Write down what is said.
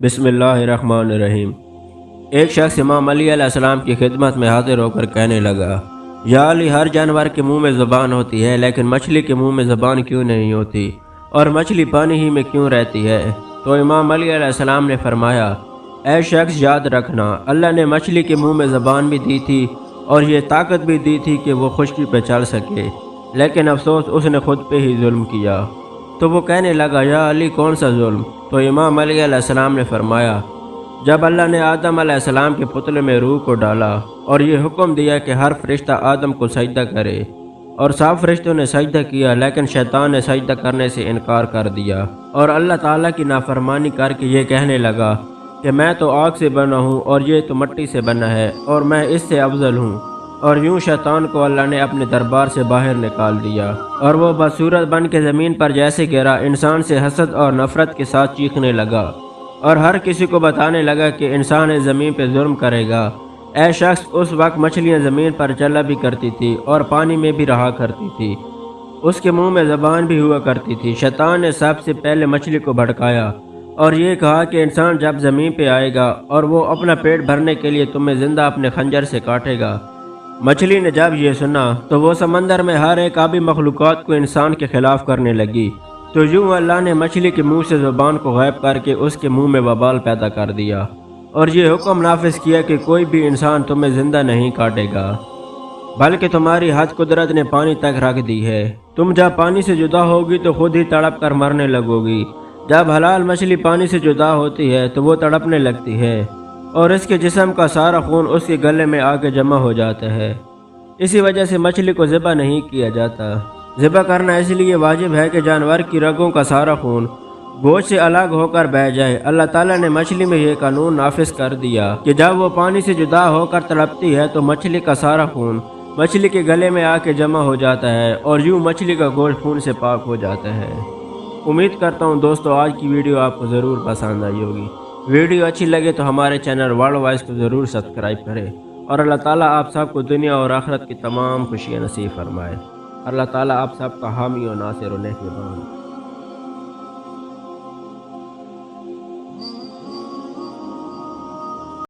بسم اللہ الرحمن الرحیم۔ ایک شخص امام علی علیہ السلام کی خدمت میں حاضر ہو کر کہنے لگا، یا علی، ہر جانور کے منہ میں زبان ہوتی ہے لیکن مچھلی کے منہ میں زبان کیوں نہیں ہوتی، اور مچھلی پانی ہی میں کیوں رہتی ہے؟ تو امام علی علیہ السلام نے فرمایا، اے شخص، یاد رکھنا، اللہ نے مچھلی کے منہ میں زبان بھی دی تھی اور یہ طاقت بھی دی تھی کہ وہ خشکی پہ چل سکے، لیکن افسوس اس نے خود پہ ہی ظلم کیا۔ تو وہ کہنے لگا، یا علی، کون سا ظلم؟ تو امام علی علیہ السلام نے فرمایا، جب اللہ نے آدم علیہ السلام کے پتلے میں روح کو ڈالا اور یہ حکم دیا کہ ہر فرشتہ آدم کو سجدہ کرے، اور سب فرشتوں نے سجدہ کیا، لیکن شیطان نے سجدہ کرنے سے انکار کر دیا اور اللہ تعالیٰ کی نافرمانی کر کے یہ کہنے لگا کہ میں تو آگ سے بنا ہوں اور یہ تو مٹی سے بنا ہے اور میں اس سے افضل ہوں، اور یوں شیطان کو اللہ نے اپنے دربار سے باہر نکال دیا اور وہ بدصورت بن کے زمین پر جیسے گرا، انسان سے حسد اور نفرت کے ساتھ چیخنے لگا اور ہر کسی کو بتانے لگا کہ انسان اس زمین پہ ظلم کرے گا۔ اے شخص، اس وقت مچھلیاں زمین پر چلا بھی کرتی تھی اور پانی میں بھی رہا کرتی تھی، اس کے منہ میں زبان بھی ہوا کرتی تھی۔ شیطان نے سب سے پہلے مچھلی کو بھڑکایا اور یہ کہا کہ انسان جب زمین پہ آئے گا اور وہ اپنا پیٹ بھرنے کے لیے تمہیں زندہ اپنے خنجر سے کاٹے گا۔ مچھلی نے جب یہ سنا تو وہ سمندر میں ہر ایک آبی مخلوقات کو انسان کے خلاف کرنے لگی، تو یوں اللہ نے مچھلی کے منہ سے زبان کو غائب کر کے اس کے منہ میں وبال پیدا کر دیا اور یہ حکم نافذ کیا کہ کوئی بھی انسان تمہیں زندہ نہیں کاٹے گا، بلکہ تمہاری حد قدرت نے پانی تک رکھ دی ہے۔ تم جب پانی سے جدا ہوگی تو خود ہی تڑپ کر مرنے لگو گی۔ جب حلال مچھلی پانی سے جدا ہوتی ہے تو وہ تڑپنے لگتی ہے اور اس کے جسم کا سارا خون اس کے گلے میں آ کے جمع ہو جاتا ہے۔ اسی وجہ سے مچھلی کو ذبح نہیں کیا جاتا۔ ذبح کرنا اس لیے واجب ہے کہ جانور کی رگوں کا سارا خون گوشت سے الگ ہو کر بہہ جائے۔ اللہ تعالیٰ نے مچھلی میں یہ قانون نافذ کر دیا کہ جب وہ پانی سے جدا ہو کر تڑپتی ہے تو مچھلی کا سارا خون مچھلی کے گلے میں آ کے جمع ہو جاتا ہے اور یوں مچھلی کا گوشت خون سے پاک ہو جاتا ہے۔ امید کرتا ہوں دوستو آج کی ویڈیو آپ کو ضرور پسند آئی ہوگی۔ ویڈیو اچھی لگے تو ہمارے چینل ورلڈ وائز کو ضرور سبسکرائب کریں، اور اللہ تعالیٰ آپ سب کو دنیا اور آخرت کی تمام خوشیاں نصیب فرمائے۔ اللہ تعالیٰ آپ سب کا حامی و ناصر و نگہبان۔